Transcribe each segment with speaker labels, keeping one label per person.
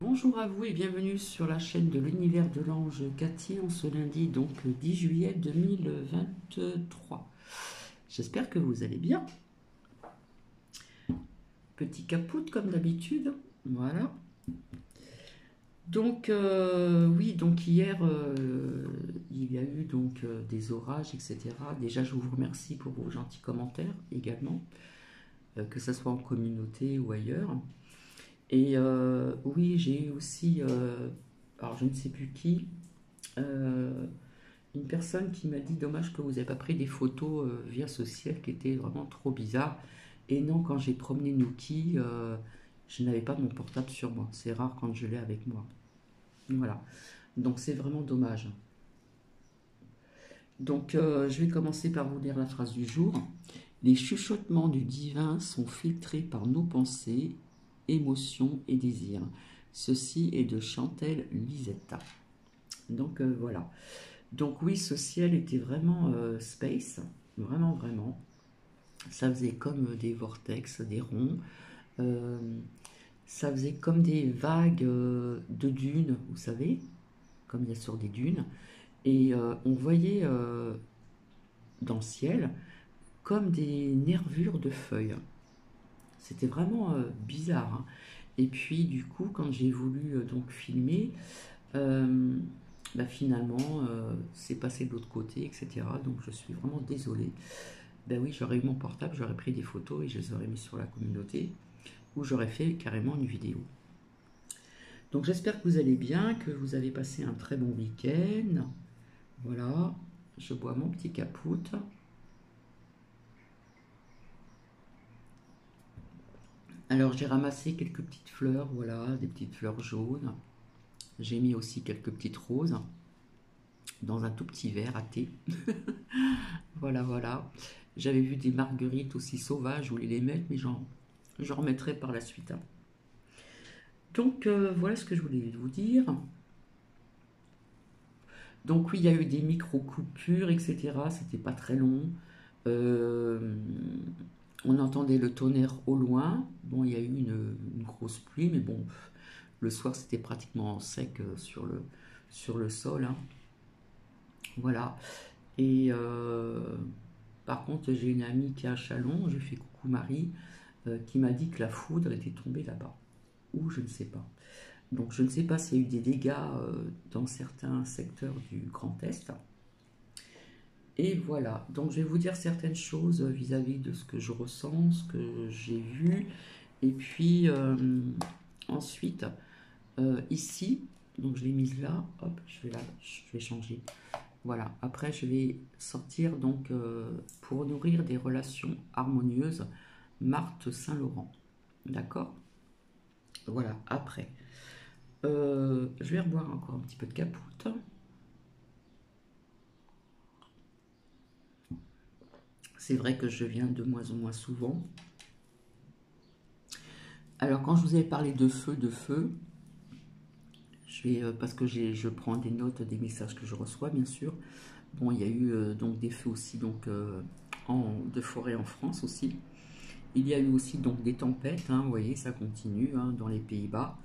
Speaker 1: Bonjour à vous et bienvenue sur la chaîne de l'univers de l'ange Cathy en ce lundi, donc 10 juillet 2023. J'espère que vous allez bien. Petit capoute comme d'habitude, voilà. Donc oui, donc hier il y a eu des orages, etc. Déjà je vous remercie pour vos gentils commentaires également, que ce soit en communauté ou ailleurs. Et oui, j'ai eu aussi, alors je ne sais plus qui, euh, une personne qui m'a dit dommage que vous n'avez pas pris des photos via ce ciel qui était vraiment trop bizarre. Et non, quand j'ai promené Nuki, je n'avais pas mon portable sur moi. C'est rare quand je l'ai avec moi. Voilà. Donc c'est vraiment dommage. Donc je vais commencer par vous lire la phrase du jour. Les chuchotements du divin sont filtrés par nos pensées, émotions et désirs. Ceci est de Chantal Lisetta. Donc voilà. Donc oui, ce ciel était vraiment space, vraiment, vraiment. Ça faisait comme des vortex, des ronds. Euh, Ça faisait comme des vagues de dunes, vous savez, comme il y a sur des dunes. Et on voyait dans le ciel comme des nervures de feuilles. C'était vraiment bizarre, hein. Et puis du coup, quand j'ai voulu donc filmer, euh, bah, finalement, c'est passé de l'autre côté, etc. Donc je suis vraiment désolée. Ben oui, j'aurais eu mon portable, j'aurais pris des photos et je les aurais mis sur la communauté, ou j'aurais fait carrément une vidéo. Donc j'espère que vous allez bien, que vous avez passé un très bon week-end. Voilà, je bois mon petit capoute. Alors j'ai ramassé quelques petites fleurs, voilà, des petites fleurs jaunes. J'ai mis aussi quelques petites roses dans un tout petit verre à thé. Voilà, voilà. J'avais vu des marguerites aussi sauvages, je voulais les mettre, mais j'en remettrai par la suite, hein. Donc voilà ce que je voulais vous dire. Donc oui, il y a eu des micro-coupures, etc. C'était pas très long. Euh, on entendait le tonnerre au loin. Bon, il y a eu une grosse pluie, mais bon, le soir c'était pratiquement sec sur le sol, hein. Voilà. Et par contre, j'ai une amie qui est à Chalon, je fais coucou Marie, qui m'a dit que la foudre était tombée là-bas. Ou je ne sais pas. Donc je ne sais pas s'il y a eu des dégâts dans certains secteurs du Grand Est. Et voilà, donc je vais vous dire certaines choses vis-à-vis de ce que je ressens, ce que j'ai vu. Et puis ensuite, ici, donc je l'ai mise là, hop, je vais changer. Voilà, après je vais sortir donc pour nourrir des relations harmonieuses, Marthe Saint-Laurent. D'accord? Voilà, après. Je vais reboire encore un petit peu de capoute. C'est vrai que je viens de moins en moins souvent. Alors quand je vous avais parlé de feu, je vais, parce que je prends des notes des messages que je reçois, bien sûr. Bon, il y a eu donc des feux aussi donc, de forêt en France aussi. Il y a eu aussi donc des tempêtes, hein, vous voyez, ça continue hein, dans les Pays-Bas.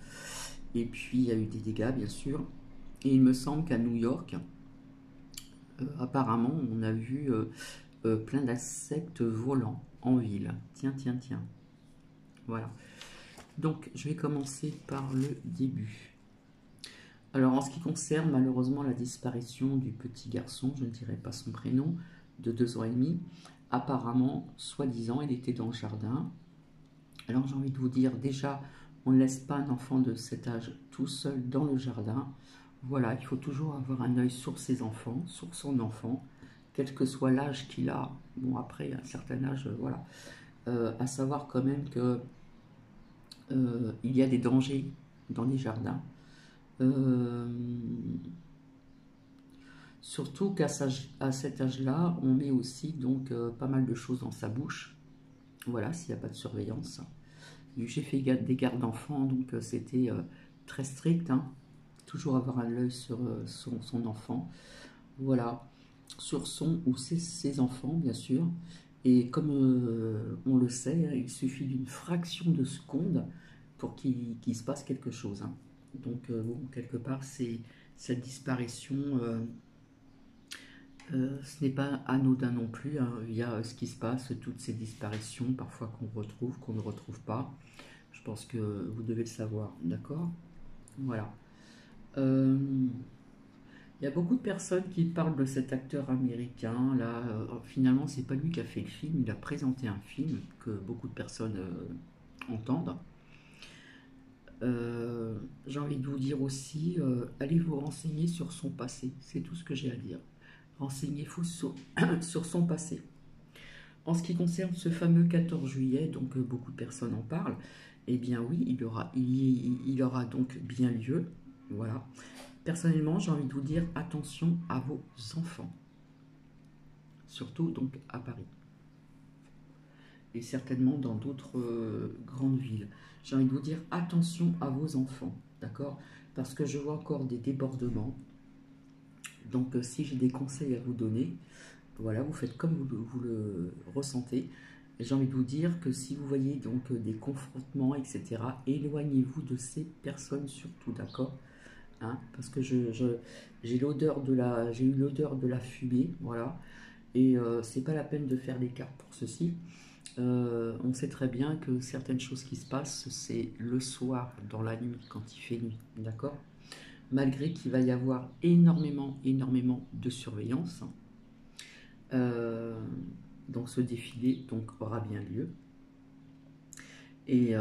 Speaker 1: Et puis il y a eu des dégâts, bien sûr. Et il me semble qu'à New York, apparemment, on a vu plein d'insectes volants en ville. Tiens, tiens, tiens. Voilà. Donc, je vais commencer par le début. Alors, en ce qui concerne malheureusement la disparition du petit garçon, je ne dirai pas son prénom, de 2 ans et demi, apparemment, soi-disant, il était dans le jardin. Alors, j'ai envie de vous dire, déjà, on ne laisse pas un enfant de cet âge tout seul dans le jardin. Voilà, il faut toujours avoir un œil sur ses enfants, sur son enfant, quel que soit l'âge qu'il a. Bon, après, à un certain âge, voilà. À savoir quand même que il y a des dangers dans les jardins. Euh, Surtout qu'à cet âge-là, on met aussi donc pas mal de choses dans sa bouche. Voilà, s'il n'y a pas de surveillance. J'ai fait des gardes d'enfants, donc c'était très strict, hein. Toujours avoir un œil sur son enfant. Voilà, sur son ou ses enfants, bien sûr. Et comme on le sait, il suffit d'une fraction de seconde pour qu'il se passe quelque chose, hein. Donc, bon, quelque part, c'est cette disparition, ce n'est pas anodin non plus, hein. Il y a ce qui se passe, toutes ces disparitions, parfois qu'on retrouve, qu'on ne retrouve pas. Je pense que vous devez le savoir, d'accord? Voilà. Il y a beaucoup de personnes qui parlent de cet acteur américain. Là, finalement, c'est pas lui qui a fait le film. Il a présenté un film que beaucoup de personnes entendent. J'ai envie de vous dire aussi, allez vous renseigner sur son passé. C'est tout ce que j'ai à dire. Renseignez-vous sur son passé. En ce qui concerne ce fameux 14 juillet, donc beaucoup de personnes en parlent, eh bien oui, il aura donc bien lieu. Voilà. Personnellement, j'ai envie de vous dire attention à vos enfants, surtout donc à Paris et certainement dans d'autres grandes villes. J'ai envie de vous dire attention à vos enfants, d'accord? Parce que je vois encore des débordements. Donc si j'ai des conseils à vous donner, voilà, vous faites comme vous le ressentez. J'ai envie de vous dire que si vous voyez donc des confrontements, etc., éloignez-vous de ces personnes surtout, d'accord? Hein, parce que j'ai eu l'odeur de la fumée, voilà, et c'est pas la peine de faire l'écart pour ceci. On sait très bien que certaines choses qui se passent, c'est le soir, dans la nuit, quand il fait nuit, d'accord? Malgré qu'il va y avoir énormément de surveillance, donc ce défilé donc aura bien lieu. Et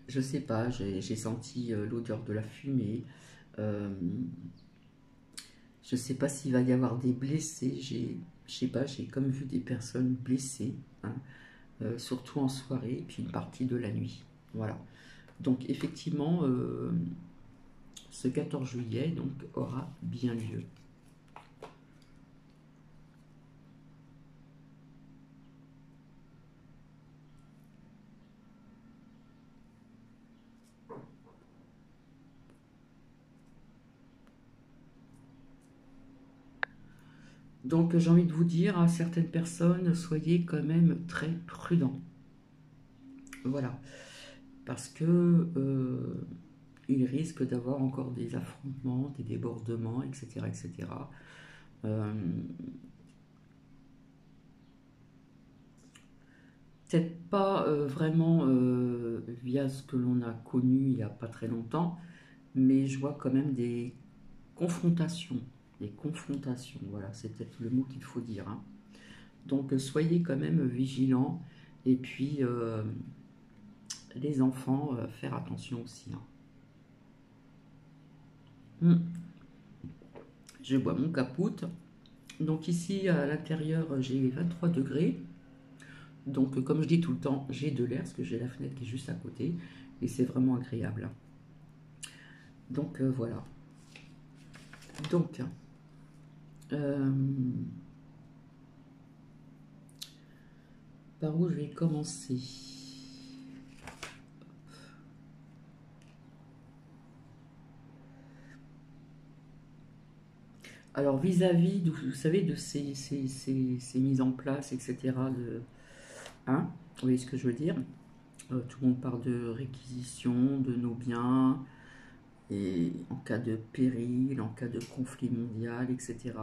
Speaker 1: je sais pas, j'ai senti l'odeur de la fumée. Je sais pas s'il va y avoir des blessés. Je sais pas, j'ai comme vu des personnes blessées, hein, surtout en soirée, et puis une partie de la nuit. Voilà. Donc effectivement, ce 14 juillet donc, aura bien lieu. Donc j'ai envie de vous dire à certaines personnes, soyez quand même très prudents. Voilà. Parce que il risque d'avoir encore des affrontements, des débordements, etc. etc. Peut-être pas vraiment via ce que l'on a connu il n'y a pas très longtemps, mais je vois quand même des confrontations. Des confrontations, voilà, c'est peut-être le mot qu'il faut dire, hein. Donc soyez quand même vigilants. Et puis les enfants, faire attention aussi, hein. Je bois mon capoute. Donc ici à l'intérieur j'ai 23 degrés. Donc comme je dis tout le temps, j'ai de l'air parce que j'ai la fenêtre qui est juste à côté. Et c'est vraiment agréable. Donc voilà. Donc par où je vais commencer? Alors vis-à-vis, vous savez, de ces mises en place, etc. Hein, vous voyez ce que je veux dire? Tout le monde parle de réquisition de nos biens, et en cas de péril, en cas de conflit mondial, etc.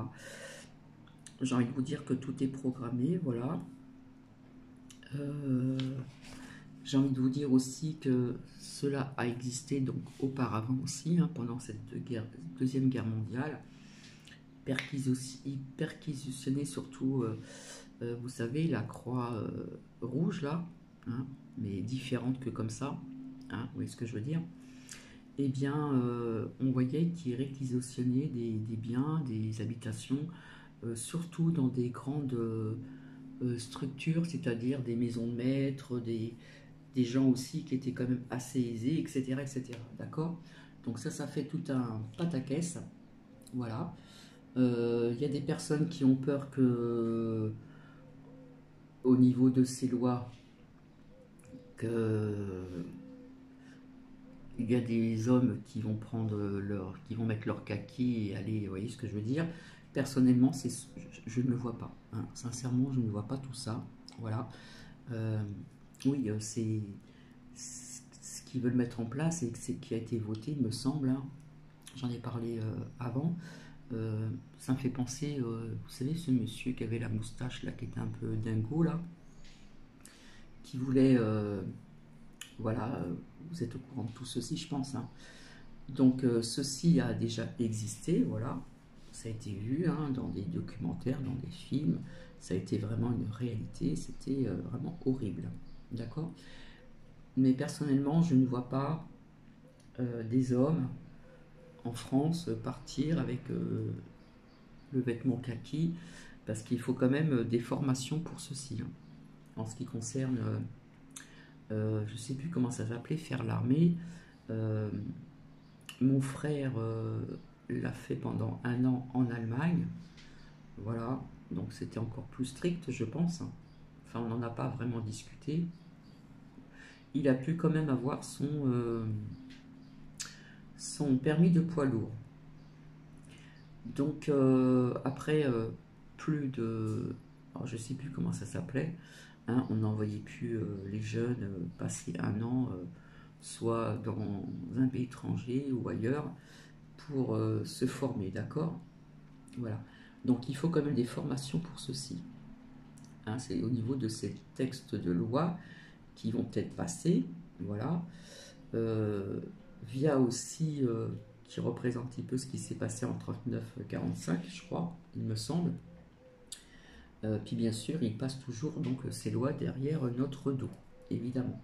Speaker 1: J'ai envie de vous dire que tout est programmé, voilà. J'ai envie de vous dire aussi que cela a existé donc auparavant aussi, hein, pendant cette deuxième guerre mondiale. Perquisitionner surtout, vous savez, la croix rouge là, hein, mais différente que comme ça, hein, vous voyez ce que je veux dire? Eh bien, on voyait qu'ils réquisitionnaient des biens, des habitations, surtout dans des grandes structures, c'est-à-dire des maisons de maîtres, des gens aussi qui étaient quand même assez aisés, etc. etc. D'accord? Donc ça fait tout un pataquès. Voilà. Il y a des personnes qui ont peur que, au niveau de ces lois, que il y a des hommes qui vont qui vont mettre leur kaki et aller, vous voyez ce que je veux dire. Personnellement, je ne le vois pas, hein. Sincèrement, je ne vois pas tout ça. Voilà. Oui, c'est ce qui veulent mettre en place et qui a été voté, il me semble, hein. J'en ai parlé avant. Ça me fait penser, vous savez, ce monsieur qui avait la moustache là, qui était un peu dingo là, qui voulait, voilà, vous êtes au courant de tout ceci, je pense, hein. Donc ceci a déjà existé, voilà, ça a été vu, hein, dans des documentaires, dans des films, ça a été vraiment une réalité, c'était vraiment horrible, d'accord? Mais personnellement, je ne vois pas des hommes en France partir avec le vêtement kaki, parce qu'il faut quand même des formations pour ceci, hein. En ce qui concerne, je ne sais plus comment ça s'appelait, faire l'armée. Mon frère l'a fait pendant 1 an en Allemagne, voilà, donc c'était encore plus strict, je pense. Enfin, on n'en a pas vraiment discuté. Il a pu quand même avoir son permis de poids lourd. Donc après plus de... Alors, je ne sais plus comment ça s'appelait, hein, on n'envoyait plus les jeunes passer 1 an, soit dans un pays étranger ou ailleurs, pour se former, d'accord? Voilà. Donc il faut quand même des formations pour ceci, hein, c'est au niveau de ces textes de loi qui vont peut-être passer, voilà. Via aussi, qui représente un peu ce qui s'est passé en 39-45, je crois, il me semble. Puis bien sûr, il passe toujours donc ces lois derrière notre dos, évidemment.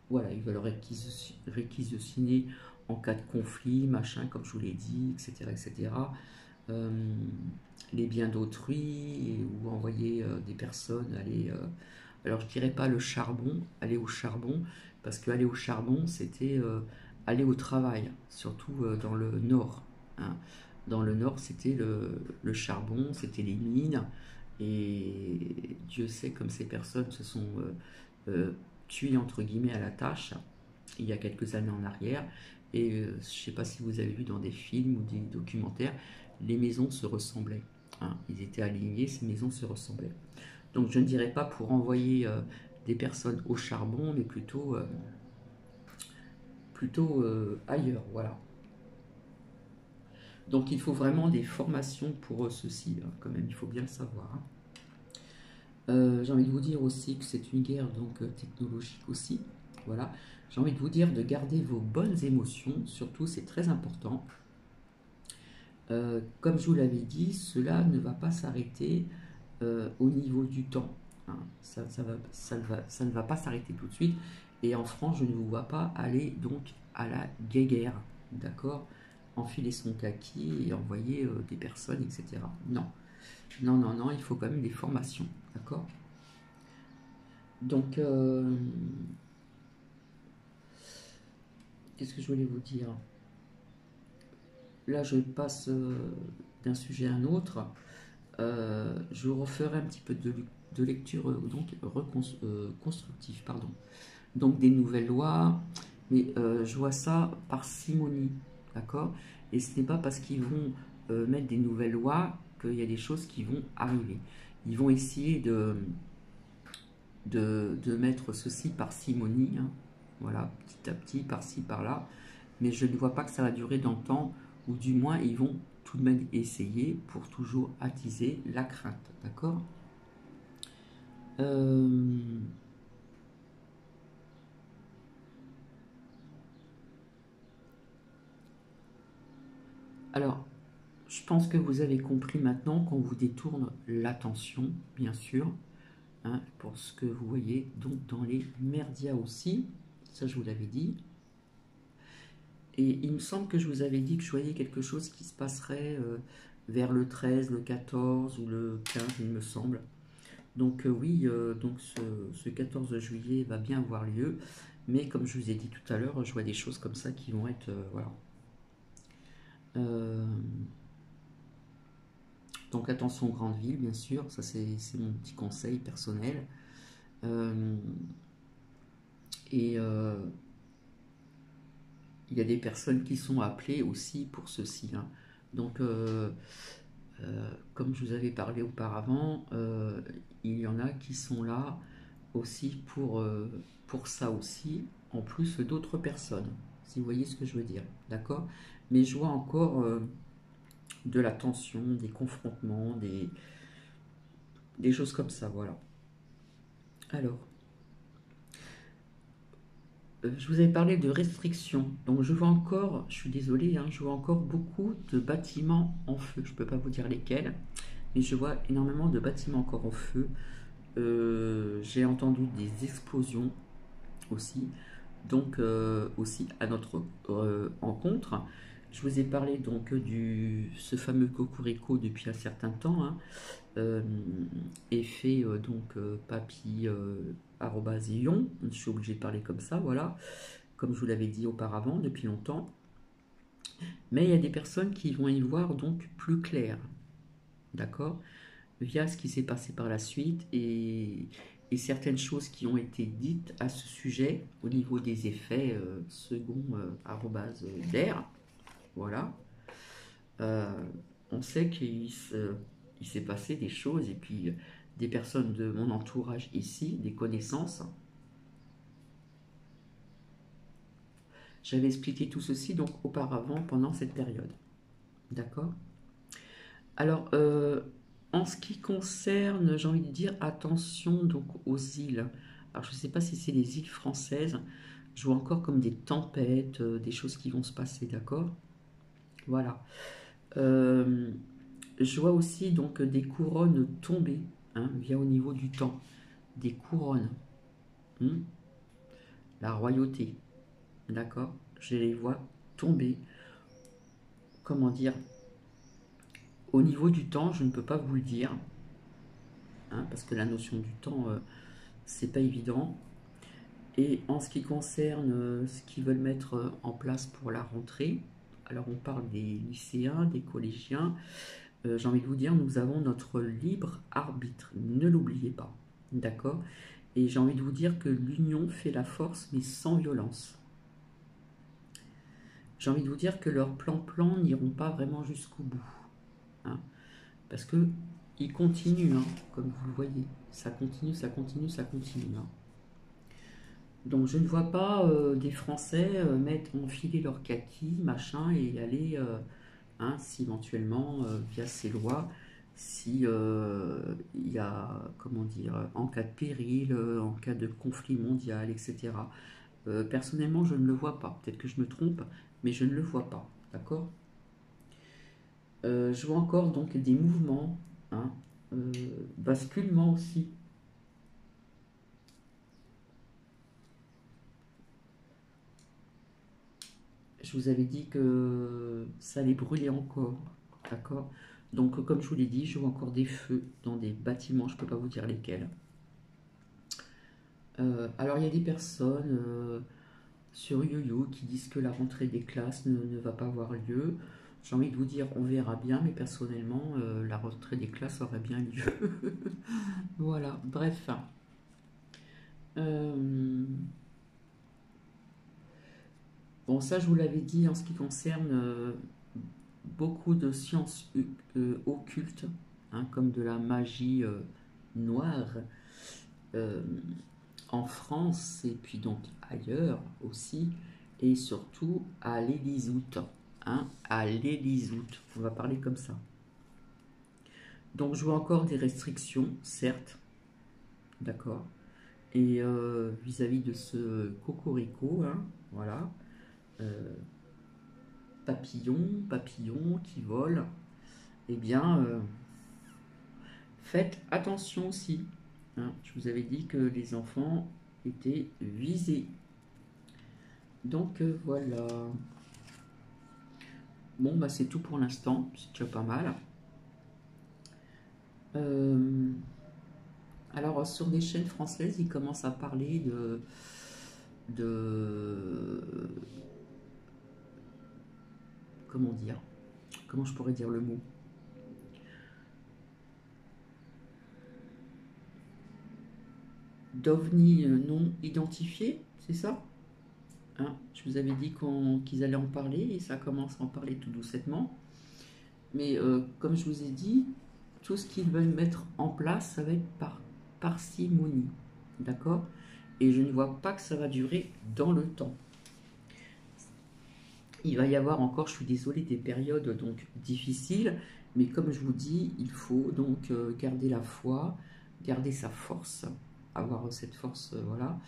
Speaker 1: Voilà, ils veulent réquisitionner en cas de conflit, machin, comme je vous l'ai dit, etc., etc. Les biens d'autrui, ou envoyer des personnes aller... alors je dirais pas le charbon, aller au charbon, parce qu'aller au charbon, c'était aller au travail, surtout dans le nord, hein. Dans le nord, c'était le charbon, c'était les mines, et Dieu sait comme ces personnes se sont tuées entre guillemets à la tâche il y a quelques années en arrière. Et je ne sais pas si vous avez vu dans des films ou des documentaires, les maisons se ressemblaient, hein. Ils étaient alignés, ces maisons se ressemblaient. Donc je ne dirais pas pour envoyer des personnes au charbon, mais plutôt ailleurs, voilà. Donc il faut vraiment des formations pour ceci, hein, quand même, il faut bien le savoir, hein. J'ai envie de vous dire aussi que c'est une guerre donc technologique aussi, voilà. J'ai envie de vous dire de garder vos bonnes émotions, surtout c'est très important. Comme je vous l'avais dit, cela ne va pas s'arrêter au niveau du temps, hein. Ça ne va pas s'arrêter tout de suite. Et en France, je ne vous vois pas aller donc à la guéguerre, d'accord? Enfiler son kaki et envoyer des personnes, etc. Non, non, non, non, il faut quand même des formations, d'accord? Donc, qu'est-ce que je voulais vous dire? Là, je passe d'un sujet à un autre. Je vous referai un petit peu de lecture donc constructive, pardon. Donc des nouvelles lois, mais je vois ça par simonie, d'accord? Et ce n'est pas parce qu'ils vont mettre des nouvelles lois qu'il y a des choses qui vont arriver. Ils vont essayer de mettre ceci par simonie, hein, voilà, petit à petit, par-ci, par-là, mais je ne vois pas que ça va durer dans le temps, ou du moins ils vont tout de même essayer pour toujours attiser la crainte, d'accord? Alors, je pense que vous avez compris maintenant qu'on vous détourne l'attention, bien sûr, hein, pour ce que vous voyez donc dans les merdias aussi, ça je vous l'avais dit. Et il me semble que je vous avais dit que je voyais quelque chose qui se passerait vers le 13, le 14 ou le 15, il me semble. Donc oui, donc ce 14 juillet va bien avoir lieu, mais comme je vous ai dit tout à l'heure, je vois des choses comme ça qui vont être... voilà. Donc attention aux grandes villes, bien sûr, ça c'est mon petit conseil personnel. Et il y a des personnes qui sont appelées aussi pour ceci, hein. Donc comme je vous avais parlé auparavant, il y en a qui sont là aussi pour ça aussi, en plus d'autres personnes, si vous voyez ce que je veux dire, d'accord? Mais je vois encore de la tension, des confrontements, des choses comme ça, voilà. Alors, je vous avais parlé de restrictions, donc je vois encore, je suis désolée, hein, je vois encore beaucoup de bâtiments en feu, je ne peux pas vous dire lesquels, mais je vois énormément de bâtiments encore en feu. J'ai entendu des explosions aussi, donc aussi à notre rencontre. Je vous ai parlé donc ce fameux cocorico depuis un certain temps, hein, euh, effet papy @ion. Je suis obligée de parler comme ça, voilà, comme je vous l'avais dit auparavant depuis longtemps. Mais il y a des personnes qui vont y voir donc plus clair, d'accord, via ce qui s'est passé par la suite et certaines choses qui ont été dites à ce sujet au niveau des effets second d'air. Voilà. Euh, on sait il s'est passé des choses et puis des personnes de mon entourage ici, des connaissances. J'avais expliqué tout ceci donc auparavant pendant cette période. D'accord. Alors, en ce qui concerne, j'ai envie de dire, attention donc aux îles. Alors, je ne sais pas si c'est les îles françaises. Je vois encore comme des tempêtes, des choses qui vont se passer, d'accord? Voilà. Euh, je vois aussi donc des couronnes tomber, hein, via au niveau du temps. Des couronnes. Hmm. La royauté, d'accord? Je les vois tomber. Comment dire? Au niveau du temps, je ne peux pas vous le dire, hein, parce que la notion du temps, c'est pas évident. Et en ce qui concerne ce qu'ils veulent mettre en place pour la rentrée, alors on parle des lycéens, des collégiens, j'ai envie de vous dire, nous avons notre libre arbitre, ne l'oubliez pas, d'accord? Et j'ai envie de vous dire que l'union fait la force, mais sans violence. J'ai envie de vous dire que leurs plans n'iront pas vraiment jusqu'au bout, hein, parce que ils continuent, hein, comme vous le voyez, ça continue, ça continue, ça continue, hein. Donc je ne vois pas des Français enfiler leur kaki, machin, et aller, hein, si éventuellement, via ces lois, si il y a, comment dire, en cas de péril, en cas de conflit mondial, etc. Personnellement, je ne le vois pas. Peut-être que je me trompe, mais je ne le vois pas. D'accord. Je vois encore donc des mouvements, hein, basculement aussi. Je vous avais dit que ça allait brûler encore, d'accord? Donc, comme je vous l'ai dit, je vois encore des feux dans des bâtiments, je ne peux pas vous dire lesquels. Alors, il y a des personnes sur YoYo qui disent que la rentrée des classes ne va pas avoir lieu. J'ai envie de vous dire, on verra bien, mais personnellement, la rentrée des classes aurait bien lieu. Voilà, bref. Euh, bon, ça, je vous l'avais dit en ce qui concerne beaucoup de sciences occultes, hein, comme de la magie noire, euh, en France et puis donc ailleurs aussi, et surtout à l'Élysoute, hein, à l'Élysoute, on va parler comme ça. Donc je vois encore des restrictions, certes, d'accord, et vis-à-vis de ce cocorico, hein, voilà, euh, papillon qui vole, eh bien, faites attention aussi, hein. Je vous avais dit que les enfants étaient visés. Donc voilà. Bon, bah c'est tout pour l'instant. C'est déjà pas mal. Euh, alors, sur des chaînes françaises, ils commencent à parler de comment dire? Comment je pourrais dire le mot? D'ovnis non identifiés, c'est ça? Hein, je vous avais dit qu'ils allaient en parler et ça commence à en parler tout doucettement. Mais comme je vous ai dit, tout ce qu'ils veulent mettre en place, ça va être par parcimonie. d'accord? Et je ne vois pas que ça va durer dans le temps. Il va y avoir encore, je suis désolée, des périodes donc difficiles, mais comme je vous dis, il faut donc garder la foi, garder sa force, avoir cette force, voilà,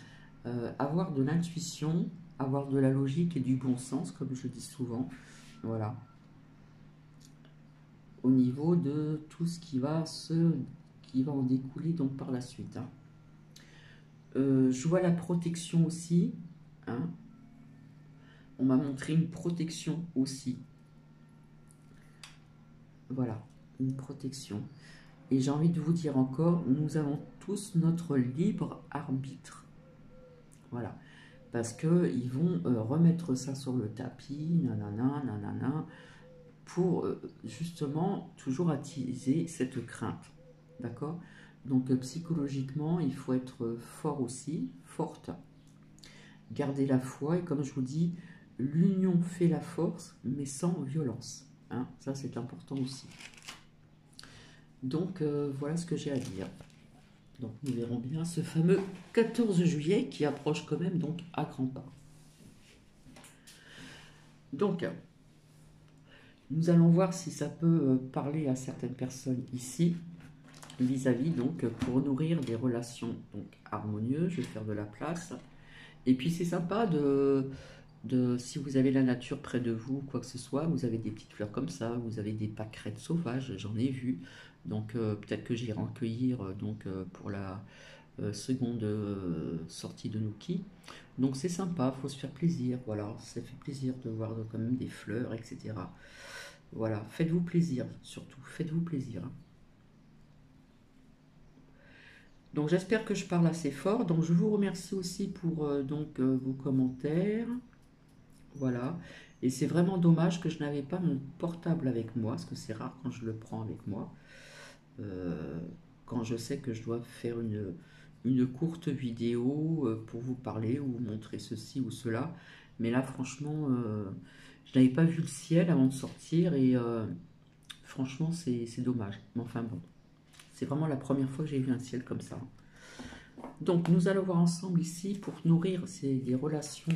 Speaker 1: avoir de l'intuition, avoir de la logique et du bon sens, comme je dis souvent, voilà, au niveau de tout ce qui va en découler donc par la suite. Hein. Je vois la protection aussi, hein. On m'a montré une protection aussi. Voilà, une protection. Et j'ai envie de vous dire encore, nous avons tous notre libre arbitre. Voilà. Parce qu'ils vont remettre ça sur le tapis, nanana, nanana, pour justement toujours attiser cette crainte. D'accord? Donc psychologiquement, il faut être fort aussi, forte. Garder la foi et comme je vous dis, l'union fait la force, mais sans violence. Hein, ça, c'est important aussi. Donc, voilà ce que j'ai à dire. Donc, nous verrons bien ce fameux 14 juillet qui approche quand même donc à grands pas. Donc, nous allons voir si ça peut parler à certaines personnes ici, vis-à-vis, donc, pour nourrir des relations donc harmonieuses. Je vais faire de la place. Et puis, c'est sympa si vous avez la nature près de vous, quoi que ce soit, vous avez des petites fleurs comme ça, vous avez des pâquerettes sauvages, j'en ai vu. Donc peut-être que j'irai en cueillir pour la seconde sortie de Nuki. Donc c'est sympa, faut se faire plaisir, voilà, ça fait plaisir de voir quand même des fleurs, etc. Voilà, faites-vous plaisir, surtout, faites-vous plaisir. Donc j'espère que je parle assez fort, donc je vous remercie aussi pour vos commentaires. Voilà. Et c'est vraiment dommage que je n'avais pas mon portable avec moi, parce que c'est rare quand je le prends avec moi. Quand je sais que je dois faire une courte vidéo pour vous parler ou montrer ceci ou cela. Mais là, franchement, je n'avais pas vu le ciel avant de sortir et franchement, c'est dommage. Mais enfin bon, c'est vraiment la première fois que j'ai vu un ciel comme ça. Donc, nous allons voir ensemble ici pour nourrir des relations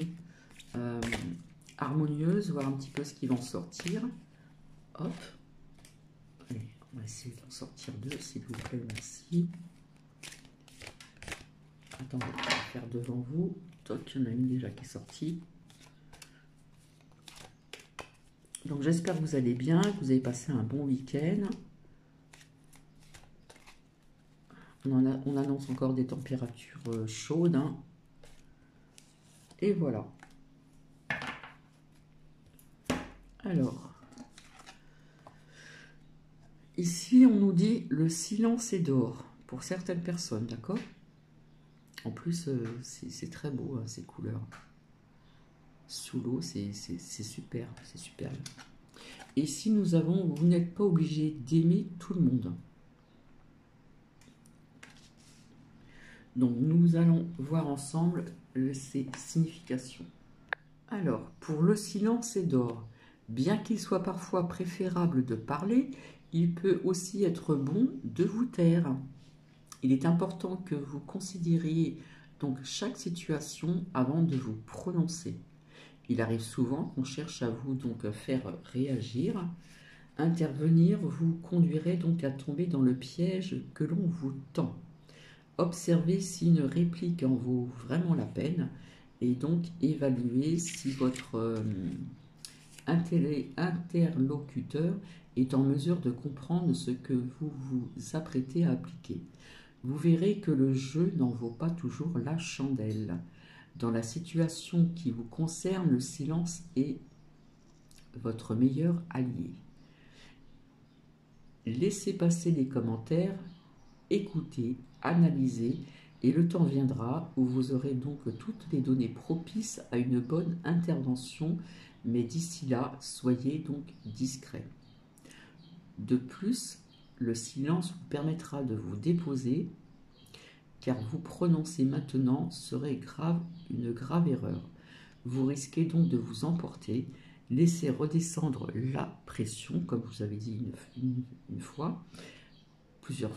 Speaker 1: harmonieuses, voir un petit peu ce qui va en sortir. Hop. Allez, on va essayer d'en sortir deux, s'il vous plaît, merci. Attendez, je vais faire devant vous. Toc, il y en a une déjà qui est sortie. Donc j'espère que vous allez bien, que vous avez passé un bon week-end. On annonce encore des températures chaudes. Hein. Et voilà. Alors, ici on nous dit le silence est d'or pour certaines personnes, d'accord? En plus, c'est très beau, hein, ces couleurs. Sous l'eau, c'est super, c'est super. Et ici, nous avons, vous n'êtes pas obligé d'aimer tout le monde. Donc, nous allons voir ensemble ces significations. Alors, pour le silence est d'or. Bien qu'il soit parfois préférable de parler, il peut aussi être bon de vous taire. Il est important que vous considériez donc chaque situation avant de vous prononcer. Il arrive souvent qu'on cherche à vous donc faire réagir. Intervenir vous conduirait donc à tomber dans le piège que l'on vous tend. Observez si une réplique en vaut vraiment la peine et donc évaluez si votre interlocuteur est en mesure de comprendre ce que vous vous apprêtez à appliquer. Vous verrez que le jeu n'en vaut pas toujours la chandelle. Dans la situation qui vous concerne, le silence est votre meilleur allié. Laissez passer les commentaires, écoutez, analysez, et le temps viendra où vous aurez donc toutes les données propices à une bonne intervention, mais d'ici là, soyez donc discret. De plus, le silence vous permettra de vous déposer, car vous prononcer maintenant serait une grave erreur. Vous risquez donc de vous emporter. Laissez redescendre la pression, comme vous avez dit une fois,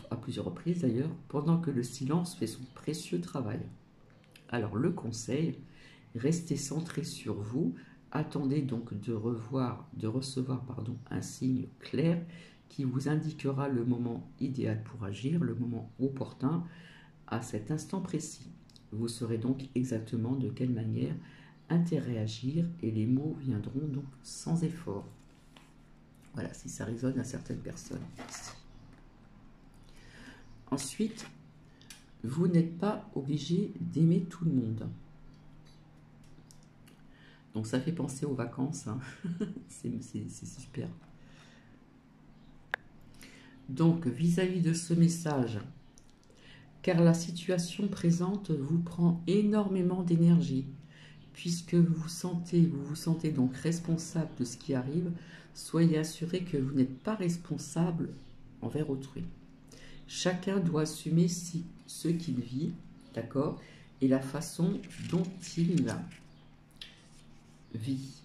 Speaker 1: à plusieurs reprises d'ailleurs, pendant que le silence fait son précieux travail. Alors le conseil, restez centré sur vous, attendez donc de recevoir un signe clair qui vous indiquera le moment idéal pour agir, le moment opportun à cet instant précis. Vous saurez donc exactement de quelle manière interagir et les mots viendront donc sans effort. Voilà, si ça résonne à certaines personnes. Merci. Ensuite, vous n'êtes pas obligé d'aimer tout le monde. Donc ça fait penser aux vacances, hein. C'est super. Donc vis-à-vis de ce message, car la situation présente vous prend énormément d'énergie, puisque vous vous sentez donc responsable de ce qui arrive, soyez assuré que vous n'êtes pas responsable envers autrui. Chacun doit assumer ce qu'il vit, d'accord, et la façon dont il vit.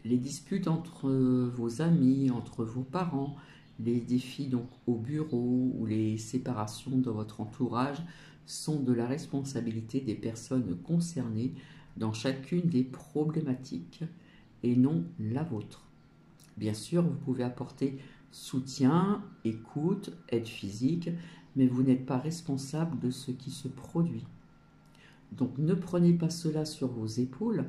Speaker 1: Les disputes entre vos amis, entre vos parents, les défis donc au bureau ou les séparations dans votre entourage sont de la responsabilité des personnes concernées dans chacune des problématiques et non la vôtre. Bien sûr, vous pouvez apporter soutien, écoute, aide physique, mais vous n'êtes pas responsable de ce qui se produit. Donc ne prenez pas cela sur vos épaules,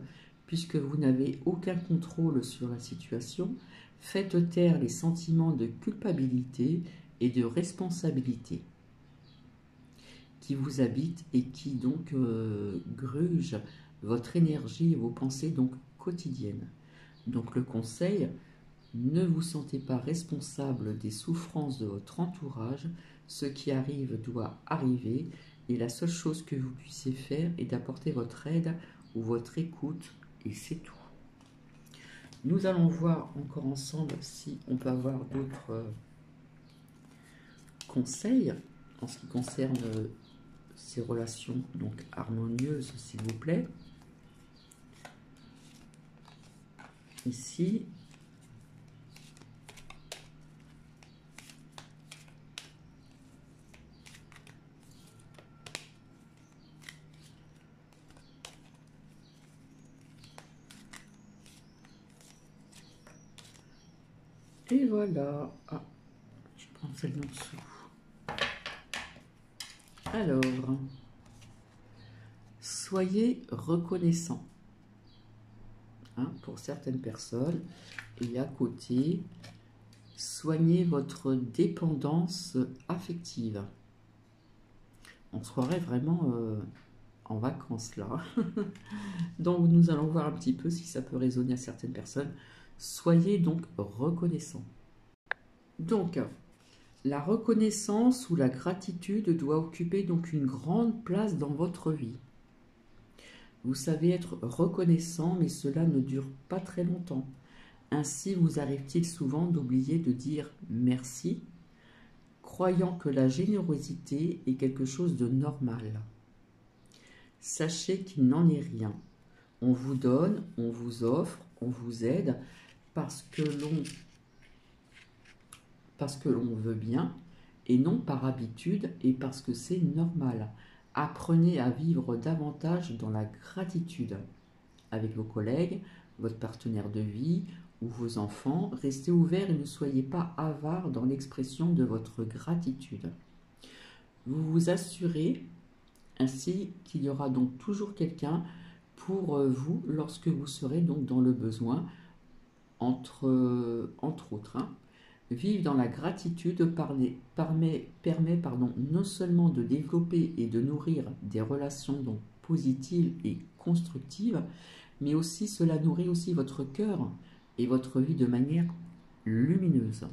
Speaker 1: puisque vous n'avez aucun contrôle sur la situation. Faites taire les sentiments de culpabilité et de responsabilité qui vous habitent et qui donc grugent votre énergie et vos pensées donc quotidiennes. Donc le conseil, ne vous sentez pas responsable des souffrances de votre entourage. Ce qui arrive doit arriver et la seule chose que vous puissiez faire est d'apporter votre aide ou votre écoute et c'est tout. Nous allons voir encore ensemble si on peut avoir d'autres conseils en ce qui concerne ces relations donc harmonieuses, s'il vous plaît. Ici, et voilà. Ah, je prends celle d'en dessous. Alors, soyez reconnaissant pour certaines personnes. Et à côté, soignez votre dépendance affective. On se croirait vraiment en vacances là. Donc nous allons voir un petit peu si ça peut résonner à certaines personnes. Soyez donc reconnaissant. Donc, la reconnaissance ou la gratitude doit occuper donc une grande place dans votre vie. Vous savez être reconnaissant, mais cela ne dure pas très longtemps. Ainsi, vous arrive-t-il souvent d'oublier de dire merci, croyant que la générosité est quelque chose de normal. Sachez qu'il n'en est rien. On vous donne, on vous offre, on vous aide parce que l'on veut bien et non par habitude et parce que c'est normal. Apprenez à vivre davantage dans la gratitude avec vos collègues, votre partenaire de vie ou vos enfants. Restez ouverts et ne soyez pas avares dans l'expression de votre gratitude. Vous vous assurez ainsi qu'il y aura donc toujours quelqu'un pour vous lorsque vous serez donc dans le besoin, entre autres. Vivre dans la gratitude permet non seulement de développer et de nourrir des relations donc positives et constructives, mais aussi cela nourrit aussi votre cœur et votre vie de manière lumineuse.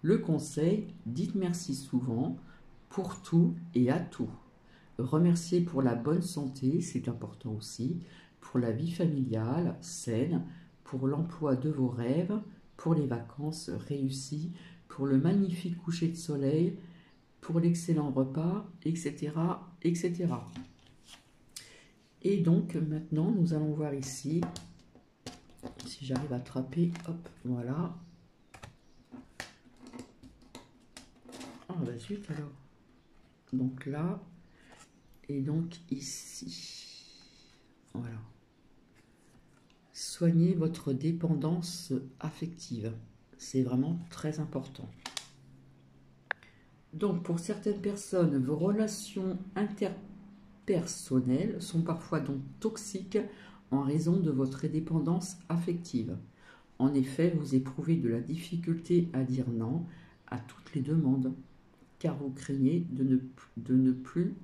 Speaker 1: Le conseil, dites merci souvent pour tout et à tout. Remerciez pour la bonne santé, c'est important aussi, pour la vie familiale saine, pour l'emploi de vos rêves, pour les vacances réussies, pour le magnifique coucher de soleil, pour l'excellent repas, etc., etc. Et donc, maintenant, nous allons voir ici, si j'arrive à attraper, hop, voilà. Ah bah zut alors. Donc là, et donc ici. Voilà. Soignez votre dépendance affective. C'est vraiment très important. Donc pour certaines personnes, vos relations interpersonnelles sont parfois donc toxiques en raison de votre dépendance affective. En effet, vous éprouvez de la difficulté à dire non à toutes les demandes, car vous craignez de ne plus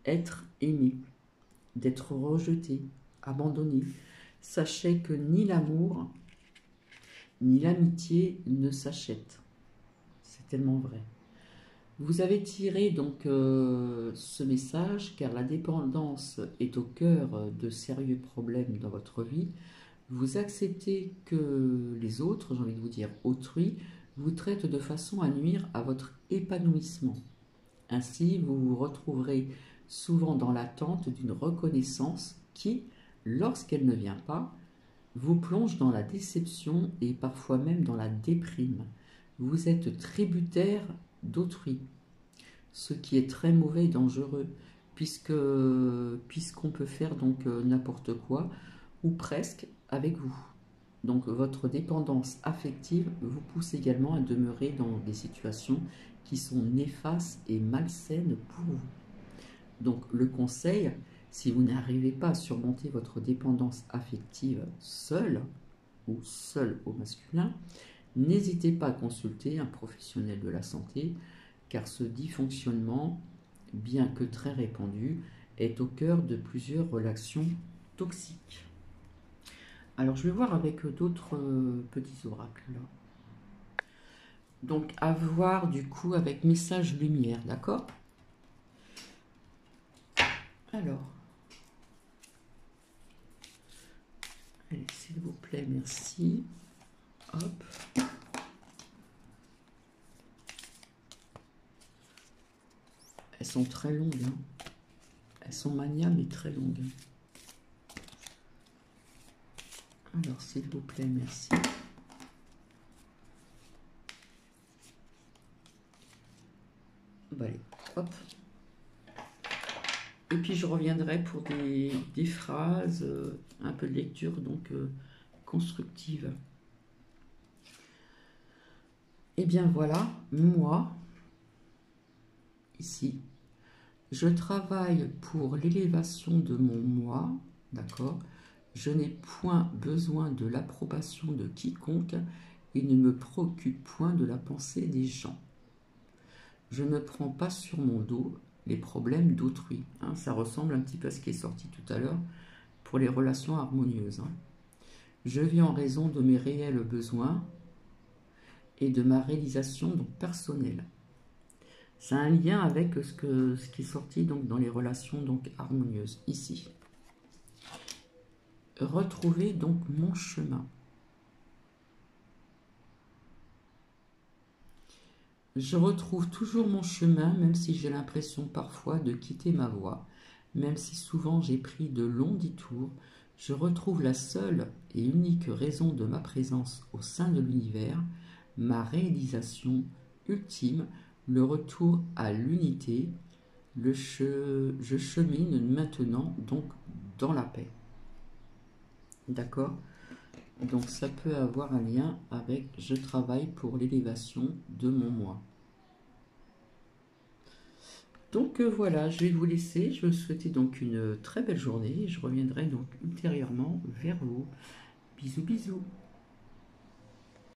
Speaker 1: être aimé, d'être rejeté, abandonné. Sachez que ni l'amour, ni l'amitié ne s'achètent. C'est tellement vrai. Vous avez tiré donc ce message car la dépendance est au cœur de sérieux problèmes dans votre vie. Vous acceptez que les autres, j'ai envie de vous dire autrui, vous traitent de façon à nuire à votre épanouissement. Ainsi, vous vous retrouverez souvent dans l'attente d'une reconnaissance qui, lorsqu'elle ne vient pas, vous plonge dans la déception et parfois même dans la déprime. Vous êtes tributaire d'autrui, ce qui est très mauvais et dangereux, puisqu'on peut faire donc n'importe quoi, ou presque, avec vous. Donc votre dépendance affective vous pousse également à demeurer dans des situations qui sont néfastes et malsaines pour vous. Donc le conseil, si vous n'arrivez pas à surmonter votre dépendance affective seul ou seul au masculin, n'hésitez pas à consulter un professionnel de la santé, car ce dysfonctionnement, bien que très répandu, est au cœur de plusieurs relations toxiques. Alors, je vais voir avec d'autres petits oracles. Donc, à voir du coup avec message lumière, d'accord? Alors, allez, s'il vous plaît, merci. Hop. Elles sont très longues, hein. Elles sont maniables et très longues. Alors, s'il vous plaît, merci. Bah, allez, hop. Et puis, je reviendrai pour des phrases, un peu de lecture, donc constructive. Et bien voilà, moi, ici, je travaille pour l'élévation de mon moi, d'accord? Je n'ai point besoin de l'approbation de quiconque et ne me préoccupe point de la pensée des gens. Je ne prends pas sur mon dos les problèmes d'autrui. Hein, ça ressemble un petit peu à ce qui est sorti tout à l'heure pour les relations harmonieuses. Hein. Je vis en raison de mes réels besoins et de ma réalisation donc, personnelle. C'est un lien avec ce qui est sorti donc, dans les relations donc, harmonieuses, ici. Retrouver donc mon chemin. Je retrouve toujours mon chemin, même si j'ai l'impression parfois de quitter ma voie. Même si souvent j'ai pris de longs détours, je retrouve la seule et unique raison de ma présence au sein de l'univers, ma réalisation ultime, le retour à l'unité. Je chemine maintenant donc dans la paix. D'accord? Donc ça peut avoir un lien avec je travaille pour l'élévation de mon moi. Donc voilà, je vais vous laisser. Je vous souhaite donc une très belle journée. Je reviendrai donc ultérieurement vers vous. Bisous bisous.